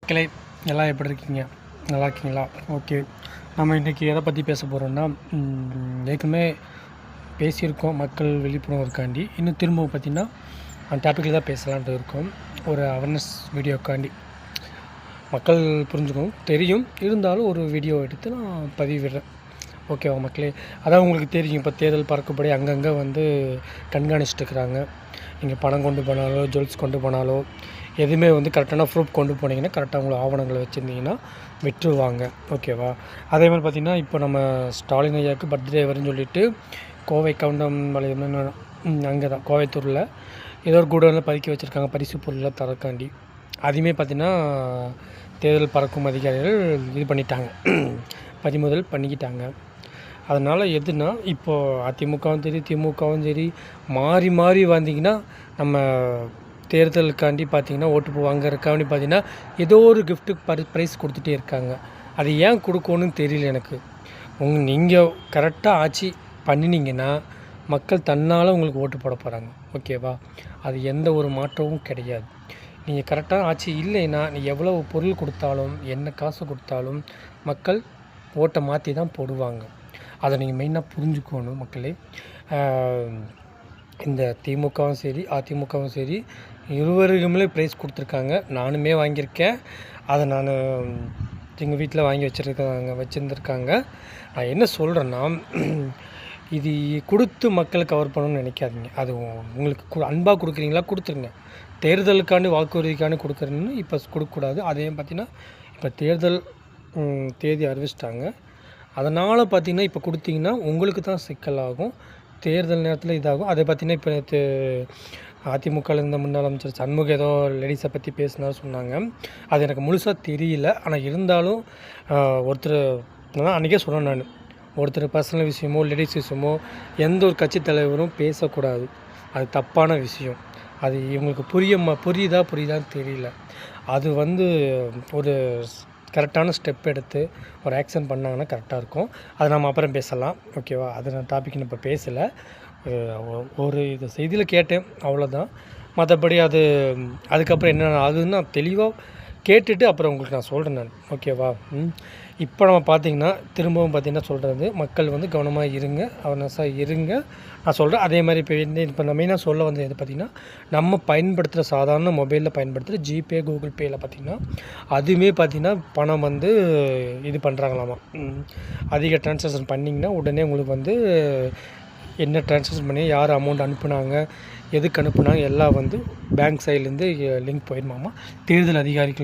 மக்களே எல்லாம் எப்படி இருக்கீங்க? நல்லா இருக்கீங்களா? ஓகே. நம்ம இன்றைக்கி எதை பற்றி பேச போகிறோம்னா, ஏற்கனவே பேசியிருக்கோம் மக்கள் விழிப்புணர்வுக்காண்டி. இன்னும் திரும்பவும் பார்த்திங்கன்னா அந்த டாப்பிக்கில் தான் பேசலான்ட்டு இருக்கோம். ஒரு அவேர்னஸ் வீடியோக்காண்டி மக்கள் புரிஞ்சுக்கணும் தெரியும், இருந்தாலும் ஒரு வீடியோ எடுத்து நான் பதிவிடுறேன். ஓகேவா மக்களே? அதான் உங்களுக்கு தெரியும், இப்போ தேர்தல் பறக்கும்படி அங்கங்கே வந்து கண்காணிச்சுட்டு இருக்கிறாங்க. நீங்கள் பணம் கொண்டு போனாலோ ஜுவல்ஸ் கொண்டு போனாலோ எதுவுமே வந்து கரெக்டான ப்ரூஃப் கொண்டு போனீங்கன்னா, கரெக்டாக உங்களை ஆவணங்களை வச்சுருந்தீங்கன்னா விட்டுருவாங்க. ஓகேவா? அதே மாதிரி பார்த்திங்கன்னா, இப்போ நம்ம ஸ்டாலின் ஐயாவுக்கு பர்த்டே வரும்னு சொல்லிட்டு கோவை கவுண்டம்பாளையம் அங்கே தான் கோவைத்தூரில் ஏதோ ஒரு குடோனில் பதுக்கி வச்சுருக்காங்க பரிசு பொருளை தரக்காண்டி. அதையுமே பார்த்திங்கன்னா தேர்தல் பறக்கும் அதிகாரிகள் இது பண்ணிட்டாங்க, பறிமுதல் பண்ணிக்கிட்டாங்க. அதனால் எதுனா இப்போது அதிமுகவும் சரி திமுகவும் சரி மாறி மாறி வந்தீங்கன்னா, நம்ம தேர்தலுக்காண்டி பார்த்திங்கன்னா ஓட்டு வாங்கறதுக்காண்டி பார்த்திங்கன்னா ஏதோ ஒரு கிஃப்ட்டு ப்ரைஸ் கொடுத்துட்டே இருக்காங்க. அது ஏன் கொடுக்கணும்னு தெரியல எனக்கு. நீங்கள் கரெக்டாக ஆட்சி பண்ணினீங்கன்னா மக்கள் தன்னால் உங்களுக்கு ஓட்டு போட போகிறாங்க. ஓகேவா? அது எந்த ஒரு மாற்றமும் கிடையாது. நீங்கள் கரெக்டான ஆட்சி இல்லைன்னா நீ எவ்வளோ பொருள் கொடுத்தாலும் என்ன காசு கொடுத்தாலும் மக்கள் ஓட்டை மாற்றி தான் போடுவாங்க. அதை நீங்கள் மெயினாக புரிஞ்சுக்கணும் மக்களே. இந்த திமுகவும் சரி அதிமுகவும் சரி இருவருக்குமே ப்ரைஸ் கொடுத்துருக்காங்க. நானுமே வாங்கியிருக்கேன். அதை நான் எங்கள் வீட்டில் வாங்கி வச்சுருந்துருக்காங்க. நான் என்ன சொல்கிறேன்னா, இது கொடுத்து மக்களை கவர் பண்ணணும்னு நினைக்காதீங்க. அது உங்களுக்கு அன்பாக கொடுக்குறீங்களா கொடுத்துருங்க. தேர்தலுக்காண்டி வாக்குறுதிக்காண்டி கொடுக்குறேன்னு இப்போ கொடுக்கக்கூடாது. அதே பார்த்திங்கன்னா இப்போ தேர்தல் தேதி அறிவிச்சிட்டாங்க. அதனால் பார்த்திங்கன்னா இப்போ கொடுத்தீங்கன்னா உங்களுக்கு தான் சிக்கலாகும். தேர்தல் நேரத்தில் இதாகும். அதை பார்த்திங்கன்னா இப்போ நேற்று அதிமுகவில் இருந்த முன்னாள் அமைச்சர் சண்முகம் ஏதோ லேடிஸை பற்றி பேசினார் சொன்னாங்க. அது எனக்கு முழுசாக தெரியல. ஆனால் இருந்தாலும் ஒருத்தர் நான் அன்றைக்கே சொன்னேன், நான் ஒருத்தர் பர்சனல் விஷயமோ லேடிஸ் விஷயமோ எந்த ஒரு கட்சி தலைவரும் பேசக்கூடாது. அது தப்பான விஷயம். அது இவங்களுக்கு புரியுதான்னு தெரியல. அது வந்து ஒரு கரெக்டான ஸ்டெப் எடுத்து ஒரு ஆக்ஷன் பண்ணாங்கன்னா கரெக்டாக இருக்கும். அதை நம்ம அப்புறம் பேசலாம். ஓகேவா? அது நான் டாபிக் இப்போ பேசலை. ஒரு இது செய்தியில் கேட்டேன், அவ்வளோதான். மற்றபடி அதுக்கப்புறம் என்ன ஆகுதுன்னு நான் தெளிவாக கேட்டுட்டு அப்புறம் உங்களுக்கு நான் சொல்கிறேன் நான். ஓகேவா? இப்போ நம்ம பார்த்திங்கன்னா திரும்பவும் பார்த்திங்கன்னா சொல்கிறது, மக்கள் வந்து கவனமாக இருங்க, அவேர்னஸாக இருங்க நான் சொல்கிறேன். அதே மாதிரி இப்போ நம்ம மெயினாக சொல்ல வந்தது எது பார்த்திங்கன்னா, நம்ம பயன்படுத்துகிற சாதாரண மொபைலில் பயன்படுத்துகிற ஜிபே கூகுள் பேயில் பார்த்திங்கன்னா அதுவுமே பார்த்திங்கன்னா பணம் வந்து இது பண்ணுறாங்களாமா. அதிக ட்ரான்சாக்ஷன் பண்ணிங்கன்னா உடனே உங்களுக்கு வந்து என்ன ட்ரான்சாக்ஷன் பண்ணி யார் அமௌண்ட் அனுப்புனாங்க எதுக்கு அனுப்புனாங்க எல்லாம் வந்து பேங்க் சைட்லேருந்து லிங்க் போயிடுமாமா தேர்தல் அதிகாரிகள்